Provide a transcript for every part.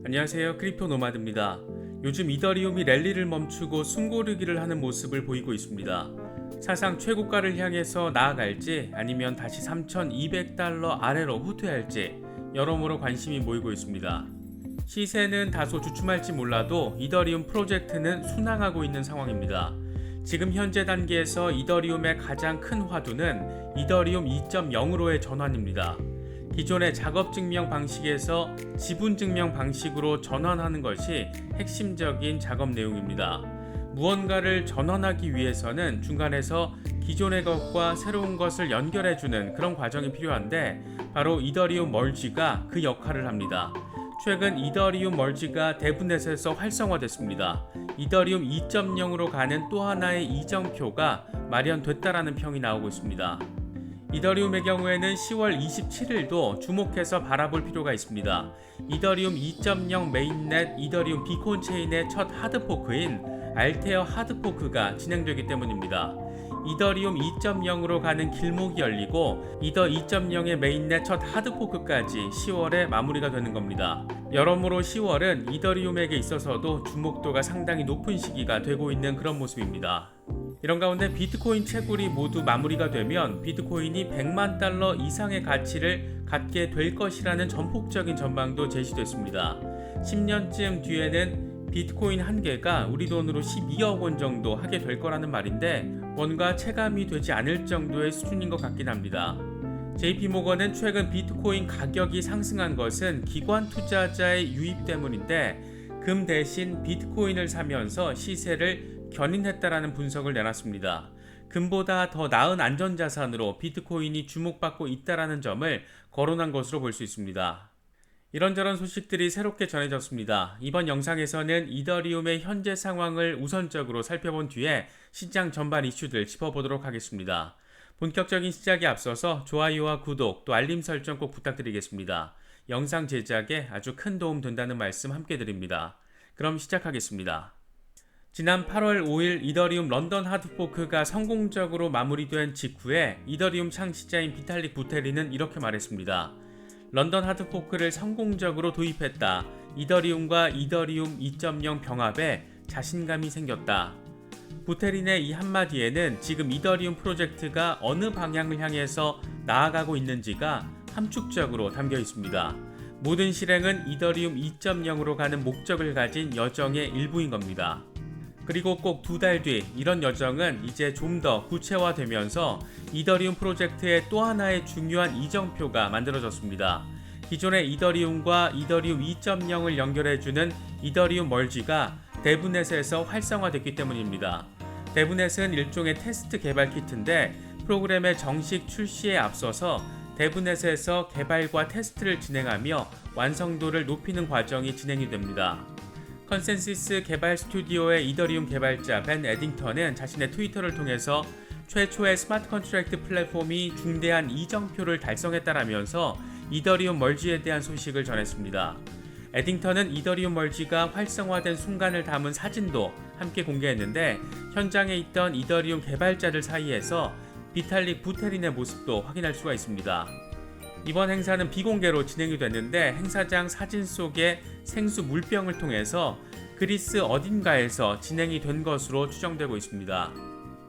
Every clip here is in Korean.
안녕하세요. 크립토 노마드입니다. 요즘 이더리움이 랠리를 멈추고 숨고르기를 하는 모습을 보이고 있습니다. 사상 최고가를 향해서 나아갈지 아니면 다시 3,200달러 아래로 후퇴할지 여러모로 관심이 모이고 있습니다. 시세는 다소 주춤할지 몰라도 이더리움 프로젝트는 순항하고 있는 상황입니다. 지금 현재 단계에서 이더리움의 가장 큰 화두는 이더리움 2.0으로의 전환입니다. 기존의 작업 증명 방식에서 지분 증명 방식으로 전환하는 것이 핵심적인 작업 내용입니다. 무언가를 전환하기 위해서는 중간에서 기존의 것과 새로운 것을 연결해주는 그런 과정이 필요한데 바로 이더리움 멀지가 그 역할을 합니다. 최근 이더리움 멀지가 대부넷에서 활성화됐습니다. 이더리움 2.0으로 가는 또 하나의 이정표가 마련됐다라는 평이 나오고 있습니다. 이더리움의 경우에는 10월 27일도 주목해서 바라볼 필요가 있습니다. 이더리움 2.0 메인넷 이더리움 비콘 체인의 첫 하드포크인 알테어 하드포크가 진행되기 때문입니다. 이더리움 2.0으로 가는 길목이 열리고 이더 2.0의 메인넷 첫 하드포크까지 10월에 마무리가 되는 겁니다. 여러모로 10월은 이더리움에게 있어서도 주목도가 상당히 높은 시기가 되고 있는 그런 모습입니다. 이런 가운데 비트코인 채굴이 모두 마무리가 되면 비트코인이 100만 달러 이상의 가치를 갖게 될 것이라는 전폭적인 전망도 제시됐습니다. 10년쯤 뒤에는 비트코인 한 개가 우리 돈으로 12억 원 정도 하게 될 거라는 말인데 뭔가 체감이 되지 않을 정도의 수준인 것 같긴 합니다. JP모건은 최근 비트코인 가격이 상승한 것은 기관 투자자의 유입 때문인데 금 대신 비트코인을 사면서 시세를 견인했다라는 분석을 내놨습니다. 금보다 더 나은 안전자산으로 비트코인이 주목받고 있다라는 점을 거론한 것으로 볼 수 있습니다. 이런저런 소식들이 새롭게 전해졌습니다. 이번 영상에서는 이더리움의 현재 상황을 우선적으로 살펴본 뒤에 시장 전반 이슈들 짚어보도록 하겠습니다. 본격적인 시작에 앞서서 좋아요와 구독 또 알림 설정 꼭 부탁드리겠습니다. 영상 제작에 아주 큰 도움 된다는 말씀 함께 드립니다. 그럼 시작하겠습니다. 지난 8월 5일 이더리움 런던 하드포크가 성공적으로 마무리된 직후에 이더리움 창시자인 비탈릭 부테린은 이렇게 말했습니다. 런던 하드포크를 성공적으로 도입했다. 이더리움과 이더리움 2.0 병합에 자신감이 생겼다. 부테린의 이 한마디에는 지금 이더리움 프로젝트가 어느 방향을 향해서 나아가고 있는지가 함축적으로 담겨 있습니다. 모든 실행은 이더리움 2.0으로 가는 목적을 가진 여정의 일부인 겁니다. 그리고 꼭 2달 뒤 이런 여정은 이제 좀 더 구체화되면서 이더리움 프로젝트의 또 하나의 중요한 이정표가 만들어졌습니다. 기존의 이더리움과 이더리움 2.0을 연결해주는 이더리움 멀지가 대부넷에서 활성화됐기 때문입니다. 대부넷은 일종의 테스트 개발 키트인데 프로그램의 정식 출시에 앞서서 대부넷에서 개발과 테스트를 진행하며 완성도를 높이는 과정이 진행이 됩니다. 컨센시스 개발 스튜디오의 이더리움 개발자 벤 에딩턴은 자신의 트위터를 통해서 최초의 스마트 컨트랙트 플랫폼이 중대한 이정표를 달성했다라면서 이더리움 멀지에 대한 소식을 전했습니다. 에딩턴은 이더리움 멀지가 활성화된 순간을 담은 사진도 함께 공개했는데 현장에 있던 이더리움 개발자들 사이에서 비탈릭 부테린의 모습도 확인할 수가 있습니다. 이번 행사는 비공개로 진행이 됐는데 행사장 사진 속에 생수 물병을 통해서 그리스 어딘가에서 진행이 된 것으로 추정되고 있습니다.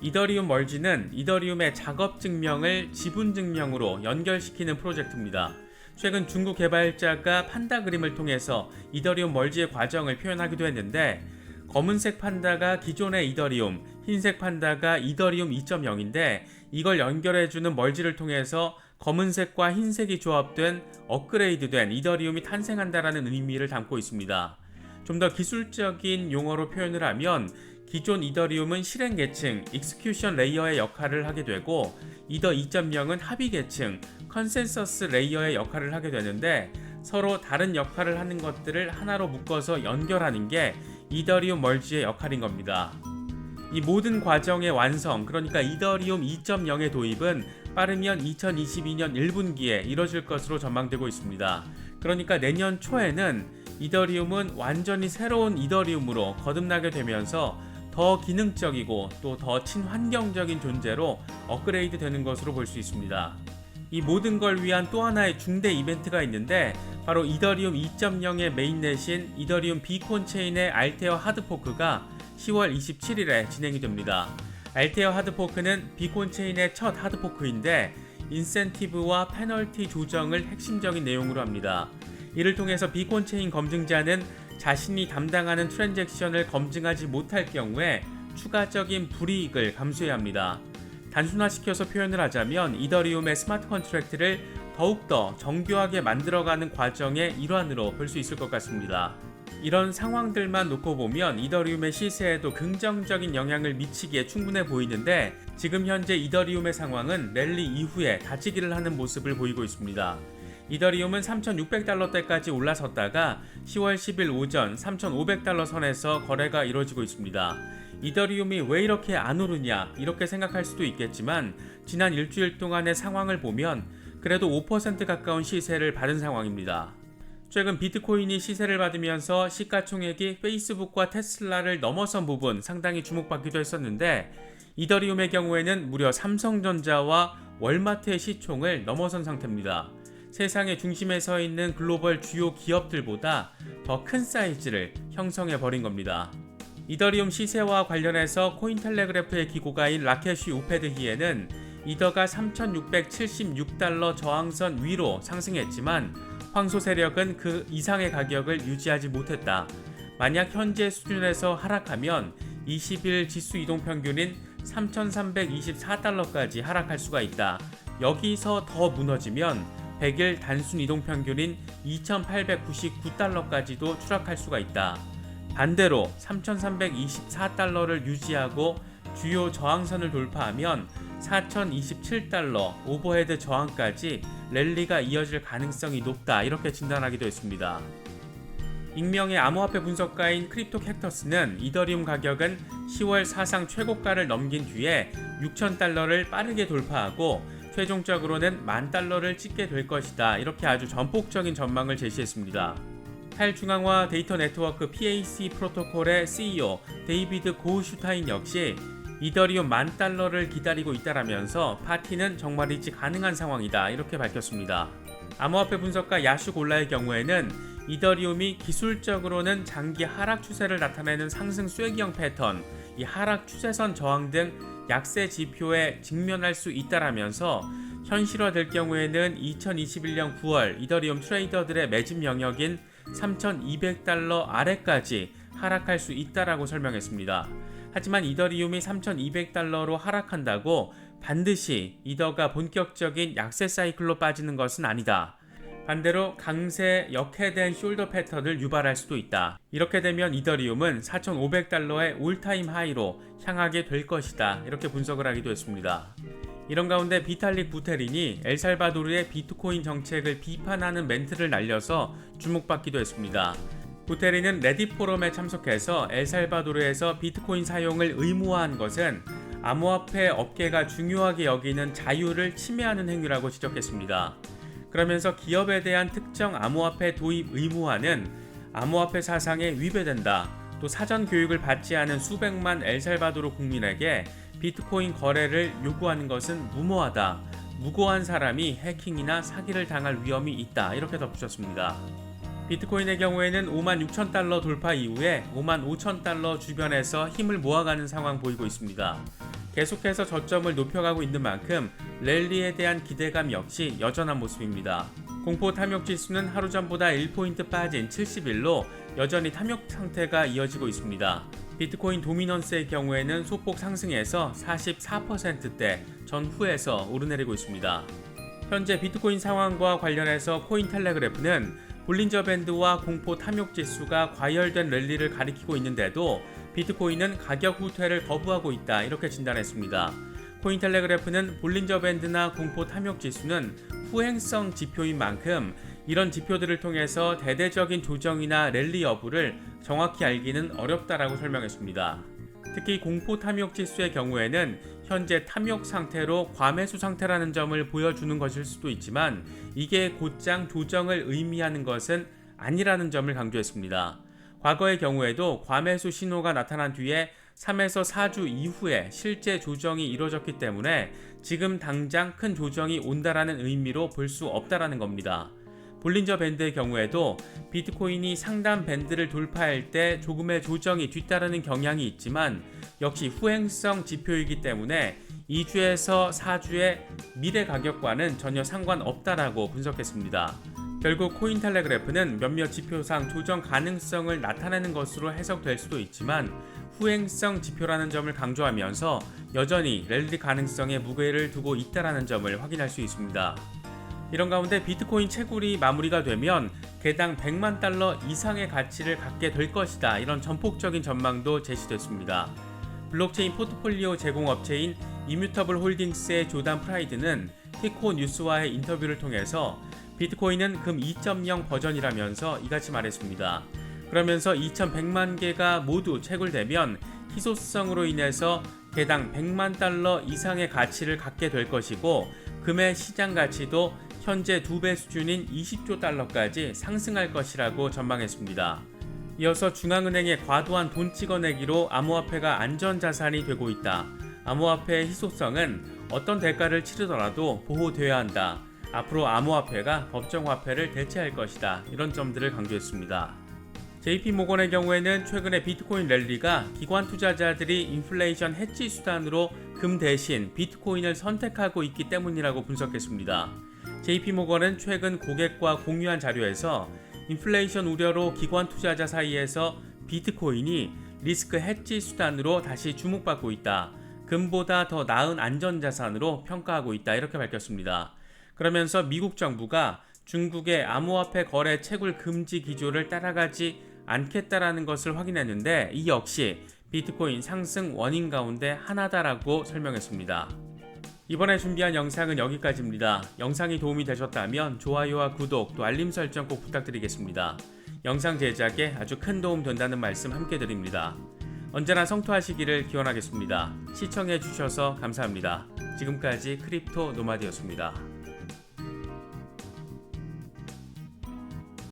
이더리움 멀지는 이더리움의 작업 증명을 지분 증명으로 연결시키는 프로젝트입니다. 최근 중국 개발자가 판다 그림을 통해서 이더리움 멀지의 과정을 표현하기도 했는데 검은색 판다가 기존의 이더리움, 흰색 판다가 이더리움 2.0인데 이걸 연결해주는 멀지를 통해서 검은색과 흰색이 조합된 업그레이드된 이더리움이 탄생한다라는 의미를 담고 있습니다. 좀 더 기술적인 용어로 표현을 하면 기존 이더리움은 실행 계층, 익스큐션 레이어의 역할을 하게 되고 이더 2.0은 합의 계층, 컨센서스 레이어의 역할을 하게 되는데 서로 다른 역할을 하는 것들을 하나로 묶어서 연결하는 게 이더리움 멀지의 역할인 겁니다. 이 모든 과정의 완성, 그러니까 이더리움 2.0의 도입은 빠르면 2022년 1분기에 이뤄질 것으로 전망되고 있습니다. 그러니까 내년 초에는 이더리움은 완전히 새로운 이더리움으로 거듭나게 되면서 더 기능적이고 또 더 친환경적인 존재로 업그레이드 되는 것으로 볼 수 있습니다. 이 모든 걸 위한 또 하나의 중대 이벤트가 있는데 바로 이더리움 2.0의 메인넷인 이더리움 비콘 체인의 알테어 하드포크가 10월 27일에 진행이 됩니다. 알테어 하드포크는 비콘 체인의 첫 하드포크인데 인센티브와 페널티 조정을 핵심적인 내용으로 합니다. 이를 통해서 비콘 체인 검증자는 자신이 담당하는 트랜잭션을 검증하지 못할 경우에 추가적인 불이익을 감수해야 합니다. 단순화시켜서 표현을 하자면 이더리움의 스마트 컨트랙트를 더욱더 정교하게 만들어가는 과정의 일환으로 볼 수 있을 것 같습니다. 이런 상황들만 놓고 보면 이더리움의 시세에도 긍정적인 영향을 미치기에 충분해 보이는데 지금 현재 이더리움의 상황은 랠리 이후에 다지기를 하는 모습을 보이고 있습니다. 이더리움은 3,600달러대까지 올라섰다가 10월 10일 오전 3,500달러 선에서 거래가 이루어지고 있습니다. 이더리움이 왜 이렇게 안 오르냐 이렇게 생각할 수도 있겠지만 지난 일주일 동안의 상황을 보면 그래도 5% 가까운 시세를 받은 상황입니다. 최근 비트코인이 시세를 받으면서 시가총액이 페이스북과 테슬라를 넘어선 부분 상당히 주목받기도 했었는데 이더리움의 경우에는 무려 삼성전자와 월마트의 시총을 넘어선 상태입니다. 세상의 중심에 서 있는 글로벌 주요 기업들보다 더 큰 사이즈를 형성해 버린 겁니다. 이더리움 시세와 관련해서 코인텔레그래프의 기고가인 라케쉬 우페드히에는 이더가 3,676달러 저항선 위로 상승했지만 황소 세력은 그 이상의 가격을 유지하지 못했다. 만약 현재 수준에서 하락하면 20일 지수 이동 평균인 3,324달러까지 하락할 수가 있다. 여기서 더 무너지면 100일 단순 이동 평균인 2,899달러까지도 추락할 수가 있다. 반대로 3,324달러를 유지하고 주요 저항선을 돌파하면 4,027달러 오버헤드 저항까지 랠리가 이어질 가능성이 높다 이렇게 진단하기도 했습니다. 익명의 암호화폐 분석가인 크립토캡터스는 이더리움 가격은 10월 사상 최고가를 넘긴 뒤에 6,000달러를 빠르게 돌파하고 최종적으로는 10,000달러를 찍게 될 것이다 이렇게 아주 전폭적인 전망을 제시했습니다. 탈중앙화 데이터 네트워크 PAC 프로토콜의 CEO 데이비드 고우슈타인 역시 이더리움 10,000달러를 기다리고 있다라면서 파티는 정말이지 가능한 상황이다 이렇게 밝혔습니다. 암호화폐 분석가 야슈 골라의 경우에는 이더리움이 기술적으로는 장기 하락 추세를 나타내는 상승 쐐기형 패턴, 이 하락 추세선 저항 등 약세 지표에 직면할 수 있다라면서 현실화될 경우에는 2021년 9월 이더리움 트레이더들의 매집 영역인 3,200달러 아래까지 하락할 수 있다라고 설명했습니다. 하지만 이더리움이 3,200달러로 하락한다고 반드시 이더가 본격적인 약세 사이클로 빠지는 것은 아니다. 반대로 강세 역해된 숄더 패턴을 유발할 수도 있다. 이렇게 되면 이더리움은 4,500달러의 올타임 하이로 향하게 될 것이다. 이렇게 분석을 하기도 했습니다. 이런 가운데 비탈릭 부테린이 엘살바도르의 비트코인 정책을 비판하는 멘트를 날려서 주목받기도 했습니다. 부테린은 레딧 포럼에 참석해서 엘살바도르에서 비트코인 사용을 의무화한 것은 암호화폐 업계가 중요하게 여기는 자유를 침해하는 행위라고 지적했습니다. 그러면서 기업에 대한 특정 암호화폐 도입 의무화는 암호화폐 사상에 위배된다. 또 사전 교육을 받지 않은 수백만 엘살바도르 국민에게 비트코인 거래를 요구하는 것은 무모하다. 무고한 사람이 해킹이나 사기를 당할 위험이 있다. 이렇게 덧붙였습니다. 비트코인의 경우에는 56,000달러 돌파 이후에 55,000달러 주변에서 힘을 모아가는 상황 보이고 있습니다. 계속해서 저점을 높여가고 있는 만큼 랠리에 대한 기대감 역시 여전한 모습입니다. 공포 탐욕 지수는 하루 전보다 1포인트 빠진 71로 여전히 탐욕 상태가 이어지고 있습니다. 비트코인 도미넌스의 경우에는 소폭 상승해서 44%대 전후에서 오르내리고 있습니다. 현재 비트코인 상황과 관련해서 코인텔레그래프는 볼린저 밴드와 공포 탐욕 지수가 과열된 랠리를 가리키고 있는데도 비트코인은 가격 후퇴를 거부하고 있다 이렇게 진단했습니다. 코인텔레그래프는 볼린저 밴드나 공포 탐욕 지수는 후행성 지표인 만큼 이런 지표들을 통해서 대대적인 조정이나 랠리 여부를 정확히 알기는 어렵다라고 설명했습니다. 특히 공포 탐욕 지수의 경우에는 현재 탐욕 상태로 과매수 상태라는 점을 보여주는 것일 수도 있지만 이게 곧장 조정을 의미하는 것은 아니라는 점을 강조했습니다. 과거의 경우에도 과매수 신호가 나타난 뒤에 3에서 4주 이후에 실제 조정이 이루어졌기 때문에 지금 당장 큰 조정이 온다라는 의미로 볼 수 없다라는 겁니다. 볼린저 밴드의 경우에도 비트코인이 상단 밴드를 돌파할 때 조금의 조정이 뒤따르는 경향이 있지만 역시 후행성 지표이기 때문에 2주에서 4주의 미래 가격과는 전혀 상관없다라고 분석했습니다. 결국 코인텔레그래프는 몇몇 지표상 조정 가능성을 나타내는 것으로 해석될 수도 있지만 후행성 지표라는 점을 강조하면서 여전히 랠리 가능성에 무게를 두고 있다는 점을 확인할 수 있습니다. 이런 가운데 비트코인 채굴이 마무리가 되면 개당 100만 달러 이상의 가치를 갖게 될 것이다, 이런 전폭적인 전망도 제시됐습니다. 블록체인 포트폴리오 제공업체인 이뮤터블 홀딩스의 조단 프라이드는 티코 뉴스와의 인터뷰를 통해서 비트코인은 금 2.0 버전이라면서 이같이 말했습니다. 그러면서 2100만 개가 모두 채굴되면 희소성으로 인해서 개당 100만 달러 이상의 가치를 갖게 될 것이고 금의 시장 가치도 현재 2배 수준인 20조 달러까지 상승할 것이라고 전망했습니다. 이어서 중앙은행의 과도한 돈 찍어내기로 암호화폐가 안전자산이 되고 있다. 암호화폐의 희소성은 어떤 대가를 치르더라도 보호되어야 한다. 앞으로 암호화폐가 법정화폐를 대체할 것이다. 이런 점들을 강조했습니다. JP모건의 경우에는 최근에 비트코인 랠리가 기관 투자자들이 인플레이션 해지 수단으로 금 대신 비트코인을 선택하고 있기 때문이라고 분석했습니다. JP모건은 최근 고객과 공유한 자료에서 인플레이션 우려로 기관 투자자 사이에서 비트코인이 리스크 해지 수단으로 다시 주목받고 있다. 금보다 더 나은 안전자산으로 평가하고 있다. 이렇게 밝혔습니다. 그러면서 미국 정부가 중국의 암호화폐 거래 채굴 금지 기조를 따라가지 않겠다라는 것을 확인했는데 이 역시 비트코인 상승 원인 가운데 하나다라고 설명했습니다. 이번에 준비한 영상은 여기까지입니다. 영상이 도움이 되셨다면 좋아요와 구독 또 알림 설정 꼭 부탁드리겠습니다. 영상 제작에 아주 큰 도움 된다는 말씀 함께 드립니다. 언제나 성토하시기를 기원하겠습니다. 시청해 주셔서 감사합니다. 지금까지 크립토 노마드였습니다.